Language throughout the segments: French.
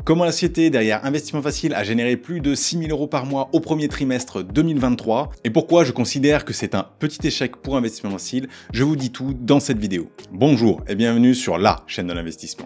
Comment la société derrière Investissement Facile a généré plus de 6 000 € par mois au premier trimestre 2023 et pourquoi je considère que c'est un petit échec pour Investissement Facile, je vous dis tout dans cette vidéo. Bonjour et bienvenue sur la chaîne de l'investissement.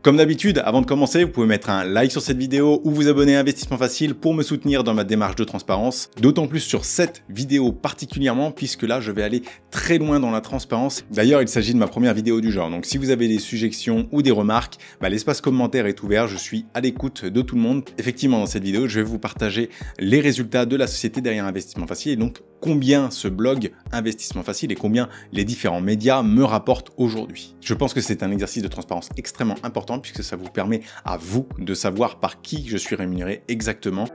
Comme d'habitude, avant de commencer, vous pouvez mettre un like sur cette vidéo ou vous abonner à Investissement Facile pour me soutenir dans ma démarche de transparence. D'autant plus sur cette vidéo particulièrement, puisque là, je vais aller très loin dans la transparence. D'ailleurs, il s'agit de ma première vidéo du genre. Donc, si vous avez des suggestions ou des remarques, l'espace commentaire est ouvert. Je suis à l'écoute de tout le monde. Effectivement, dans cette vidéo, je vais vous partager les résultats de la société derrière Investissement Facile et donc combien ce blog Investissement Facile et combien les différents médias me rapportent aujourd'hui. Je pense que c'est un exercice de transparence extrêmement important puisque ça vous permet à vous de savoir par qui je suis rémunéré exactement.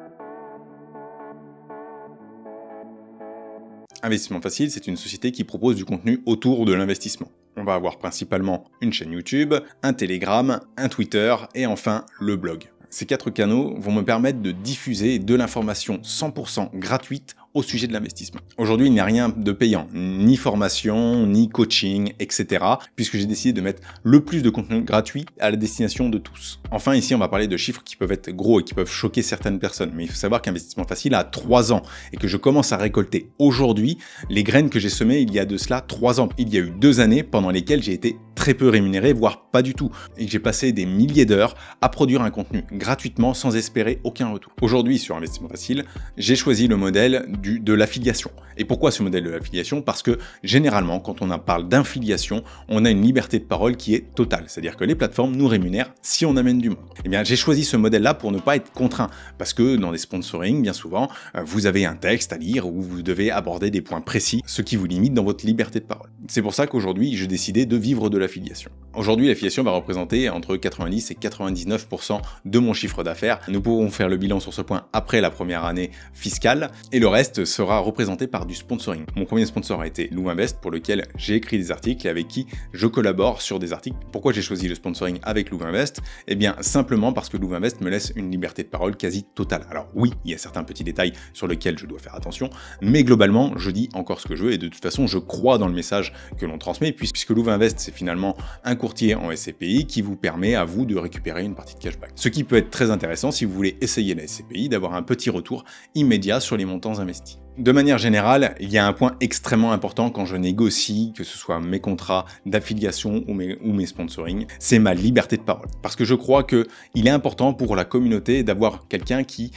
Investissement Facile, c'est une société qui propose du contenu autour de l'investissement. On va avoir principalement une chaîne YouTube, un Telegram, un Twitter et enfin le blog. Ces 4 canaux vont me permettre de diffuser de l'information 100% gratuite au sujet de l'investissement. Aujourd'hui, il n'y a rien de payant, ni formation, ni coaching, etc. puisque j'ai décidé de mettre le plus de contenu gratuit à la destination de tous. Enfin, ici, on va parler de chiffres qui peuvent être gros et qui peuvent choquer certaines personnes. Mais il faut savoir qu'Investissement Facile a 3 ans et que je commence à récolter aujourd'hui les graines que j'ai semées il y a de cela 3 ans. Il y a eu 2 années pendant lesquelles j'ai été très peu rémunéré, voire pas du tout, et que j'ai passé des milliers d'heures à produire un contenu gratuitement sans espérer aucun retour. Aujourd'hui, sur Investissement Facile, j'ai choisi le modèle de l'affiliation. Et pourquoi ce modèle de l'affiliation? Parce que généralement, quand on parle d'infiliation, on a une liberté de parole qui est totale. C'est-à-dire que les plateformes nous rémunèrent si on amène du monde. Eh bien, j'ai choisi ce modèle-là pour ne pas être contraint. Parce que dans des sponsoring, bien souvent, vous avez un texte à lire où vous devez aborder des points précis, ce qui vous limite dans votre liberté de parole. C'est pour ça qu'aujourd'hui, j'ai décidé de vivre de l'affiliation. Aujourd'hui, l'affiliation va représenter entre 90 et 99% de mon chiffre d'affaires. Nous pourrons faire le bilan sur ce point après la première année fiscale et le reste sera représenté par du sponsoring. Mon premier sponsor a été Louvinvest pour lequel j'ai écrit des articles et avec qui je collabore sur des articles. Pourquoi j'ai choisi le sponsoring avec Louvinvest? Eh bien, simplement parce que Louvinvest me laisse une liberté de parole quasi totale. Alors oui, il y a certains petits détails sur lesquels je dois faire attention, mais globalement, je dis encore ce que je veux et de toute façon, je crois dans le message que l'on transmet puisque Louvinvest, c'est finalement un courtier en SCPI qui vous permet à vous de récupérer une partie de cashback. Ce qui peut être très intéressant si vous voulez essayer la SCPI, d'avoir un petit retour immédiat sur les montants investis. De manière générale, il y a un point extrêmement important quand je négocie, que ce soit mes contrats d'affiliation ou mes sponsoring, c'est ma liberté de parole. Parce que je crois qu'il est important pour la communauté d'avoir quelqu'un qui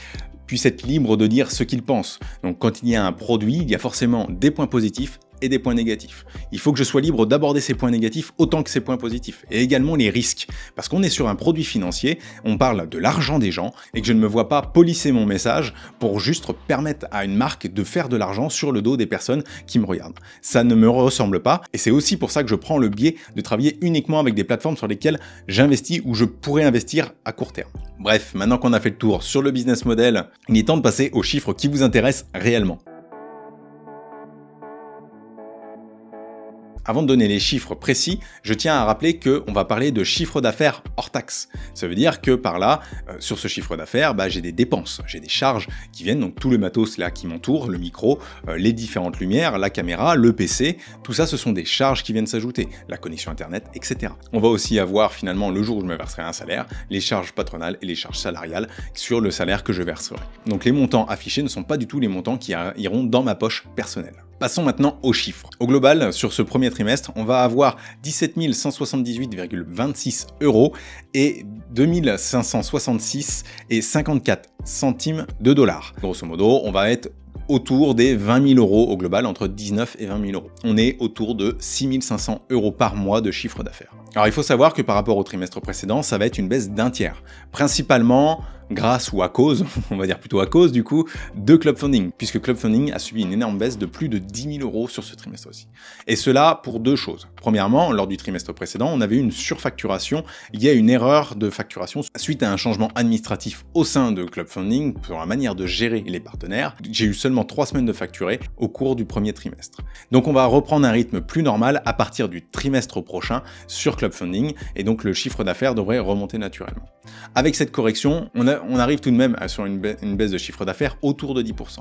puisse être libre de dire ce qu'il pense. Donc quand il y a un produit, il y a forcément des points positifs et des points négatifs. Il faut que je sois libre d'aborder ces points négatifs autant que ces points positifs. Et également les risques. Parce qu'on est sur un produit financier, on parle de l'argent des gens, et que je ne me vois pas polisser mon message pour juste permettre à une marque de faire de l'argent sur le dos des personnes qui me regardent. Ça ne me ressemble pas, et c'est aussi pour ça que je prends le biais de travailler uniquement avec des plateformes sur lesquelles j'investis ou je pourrais investir à court terme. Bref, maintenant qu'on a fait le tour sur le business model, il est temps de passer aux chiffres qui vous intéressent réellement. Avant de donner les chiffres précis, je tiens à rappeler qu'on va parler de chiffre d'affaires hors taxe. Ça veut dire que par là, sur ce chiffre d'affaires, j'ai des dépenses, j'ai des charges qui viennent, donc tout le matos là qui m'entoure, le micro, les différentes lumières, la caméra, le PC, tout ça ce sont des charges qui viennent s'ajouter, la connexion internet, etc. On va aussi avoir finalement le jour où je me verserai un salaire, les charges patronales et les charges salariales sur le salaire que je verserai. Donc les montants affichés ne sont pas du tout les montants qui iront dans ma poche personnelle. Passons maintenant aux chiffres. Au global, sur ce premier trimestre, on va avoir 17 178,26 € et 2566 et 54 centimes de dollars. Grosso modo, on va être autour des 20 000 € au global, entre 19 et 20 000 €. On est autour de 6 500 € par mois de chiffre d'affaires. Alors il faut savoir que par rapport au trimestre précédent, ça va être une baisse d'1 tiers. Principalement grâce ou à cause, on va dire plutôt à cause du coup, de Club Funding, puisque Club Funding a subi une énorme baisse de plus de 10 000 € sur ce trimestre aussi. Et cela pour 2 choses. Premièrement, lors du trimestre précédent, on avait eu une surfacturation, il y a une erreur de facturation suite à un changement administratif au sein de Club Funding pour la manière de gérer les partenaires. J'ai eu seulement 3 semaines de facturé au cours du premier trimestre. Donc on va reprendre un rythme plus normal à partir du trimestre prochain sur Club Funding, et donc le chiffre d'affaires devrait remonter naturellement. Avec cette correction, on a on arrive tout de même sur une baisse de chiffre d'affaires autour de 10%.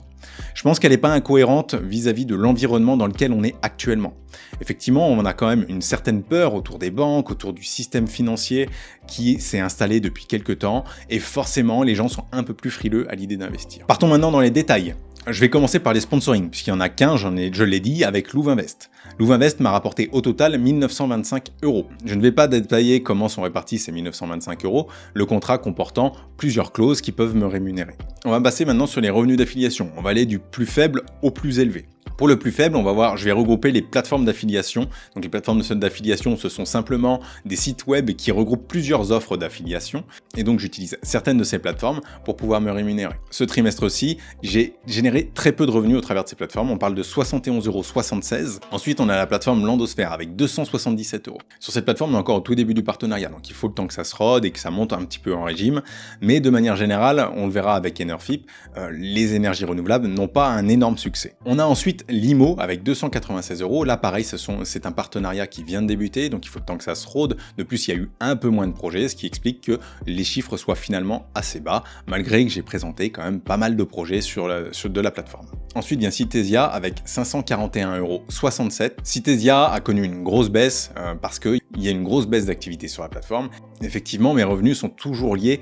Je pense qu'elle n'est pas incohérente vis-à-vis de l'environnement dans lequel on est actuellement. Effectivement, on a quand même une certaine peur autour des banques, autour du système financier qui s'est installé depuis quelques temps, et forcément, les gens sont un peu plus frileux à l'idée d'investir. Partons maintenant dans les détails. Je vais commencer par les sponsoring, puisqu'il y en a qu'un, je l'ai dit, avec Louvainvest. Louvainvest m'a rapporté au total 1 925 €. Je ne vais pas détailler comment sont répartis ces 1 925 €, le contrat comportant plusieurs clauses qui peuvent me rémunérer. On va passer maintenant sur les revenus d'affiliation. On va aller du plus faible au plus élevé. Pour le plus faible, on va voir, je vais regrouper les plateformes d'affiliation. Donc les plateformes d'affiliation, ce sont simplement des sites web qui regroupent plusieurs offres d'affiliation. Et donc j'utilise certaines de ces plateformes pour pouvoir me rémunérer. Ce trimestre-ci, j'ai généré très peu de revenus au travers de ces plateformes. On parle de 71,76 €. Ensuite, on a la plateforme Landosphère avec 277 €. Sur cette plateforme, on est encore au tout début du partenariat. Donc il faut le temps que ça se rôde et que ça monte un petit peu en régime. Mais de manière générale, on le verra avec Enerfip, les énergies renouvelables n'ont pas un énorme succès. On a ensuite Limo avec 296 €. Là, pareil, c'est un partenariat qui vient de débuter, donc il faut le temps que ça se rôde. De plus, il y a eu un peu moins de projets, ce qui explique que les chiffres soient finalement assez bas, malgré que j'ai présenté quand même pas mal de projets sur de la plateforme. Ensuite vient Citesia avec 541,67 €. Citesia a connu une grosse baisse parce qu'il y a une grosse baisse d'activité sur la plateforme. Effectivement, mes revenus sont toujours liés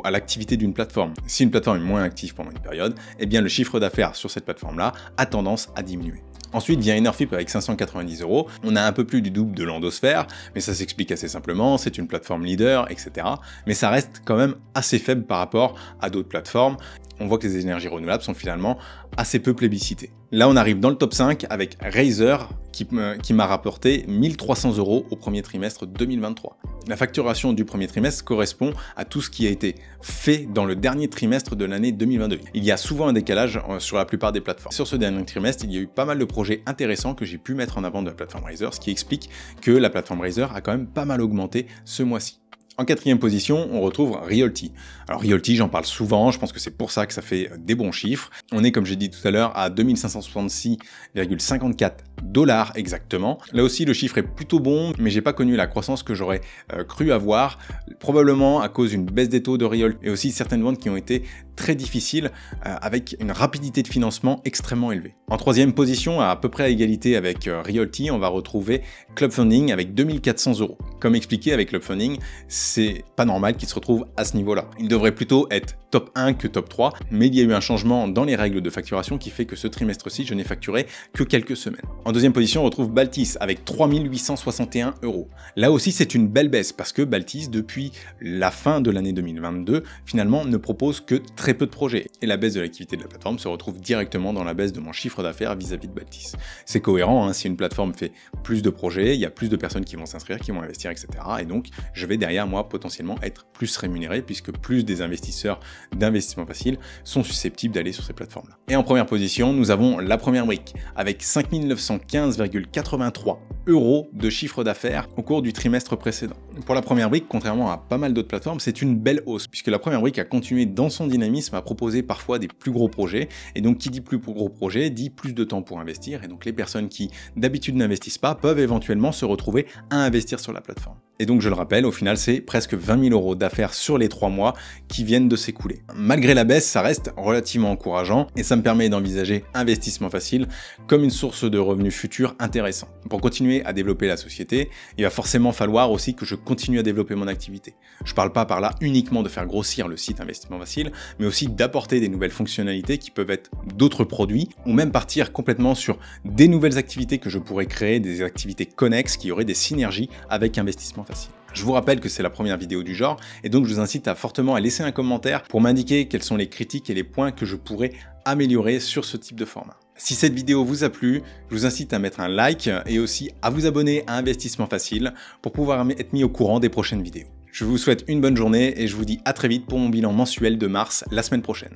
à l'activité d'une plateforme. Si une plateforme est moins active pendant une période, eh bien le chiffre d'affaires sur cette plateforme-là a tendance à diminuer. Ensuite vient Enerfip avec 590 €. On a un peu plus du double de Landosphère, mais ça s'explique assez simplement, c'est une plateforme leader, etc. Mais ça reste quand même assez faible par rapport à d'autres plateformes. On voit que les énergies renouvelables sont finalement assez peu plébiscitées. Là, on arrive dans le top 5 avec Razer qui m'a rapporté 1 300 € au premier trimestre 2023. La facturation du premier trimestre correspond à tout ce qui a été fait dans le dernier trimestre de l'année 2022. Il y a souvent un décalage sur la plupart des plateformes. Sur ce dernier trimestre, il y a eu pas mal de projets intéressants que j'ai pu mettre en avant de la plateforme Razer, ce qui explique que la plateforme Razer a quand même pas mal augmenté ce mois-ci. En quatrième position, on retrouve Realty. Alors Realty, j'en parle souvent, je pense que c'est pour ça que ça fait des bons chiffres. On est, comme j'ai dit tout à l'heure, à 2566,54 $ exactement. Là aussi, le chiffre est plutôt bon, mais j'ai pas connu la croissance que j'aurais cru avoir, probablement à cause d'une baisse des taux de Realty et aussi certaines ventes qui ont été très difficiles avec une rapidité de financement extrêmement élevée. En troisième position, à peu près à égalité avec Realty, on va retrouver Club Funding avec 2400 €. Comme expliqué avec Club Funding, c'est pas normal qu'il se retrouve à ce niveau-là. Il devrait plutôt être top 1 que top 3, mais il y a eu un changement dans les règles de facturation qui fait que ce trimestre-ci, je n'ai facturé que quelques semaines. En deuxième position, on retrouve Baltis avec 3861 €. Là aussi, c'est une belle baisse parce que Baltis, depuis la fin de l'année 2022, finalement, ne propose que très peu de projets. Et la baisse de l'activité de la plateforme se retrouve directement dans la baisse de mon chiffre d'affaires vis-à-vis de Baltis. C'est cohérent, hein, si une plateforme fait plus de projets, il y a plus de personnes qui vont s'inscrire, qui vont investir, etc. Et donc, je vais derrière moi potentiellement être plus rémunéré puisque plus des investisseurs d'investissement facile sont susceptibles d'aller sur ces plateformes-là. Et en première position, nous avons La Première Brique avec 5 915,83 € de chiffre d'affaires au cours du trimestre précédent. Pour La Première Brique, contrairement à pas mal d'autres plateformes, c'est une belle hausse puisque La Première Brique a continué dans son dynamisme à proposer parfois des plus gros projets et donc qui dit plus gros projets dit plus de temps pour investir et donc les personnes qui d'habitude n'investissent pas peuvent éventuellement se retrouver à investir sur la plateforme. Et donc je le rappelle, au final c'est presque 20 000 € d'affaires sur les 3 mois qui viennent de s'écouler. Malgré la baisse, ça reste relativement encourageant et ça me permet d'envisager Investissement Facile comme une source de revenus futurs intéressant. Pour continuer à développer la société, il va forcément falloir aussi que je continue à développer mon activité. Je parle pas par là uniquement de faire grossir le site Investissement Facile, mais aussi d'apporter des nouvelles fonctionnalités qui peuvent être d'autres produits ou même partir complètement sur des nouvelles activités que je pourrais créer, des activités connexes qui auraient des synergies avec Investissement Facile. Je vous rappelle que c'est la première vidéo du genre et donc je vous incite fortement à laisser un commentaire pour m'indiquer quelles sont les critiques et les points que je pourrais améliorer sur ce type de format. Si cette vidéo vous a plu, je vous incite à mettre un like et aussi à vous abonner à Investissement Facile pour pouvoir être mis au courant des prochaines vidéos. Je vous souhaite une bonne journée et je vous dis à très vite pour mon bilan mensuel de mars la semaine prochaine.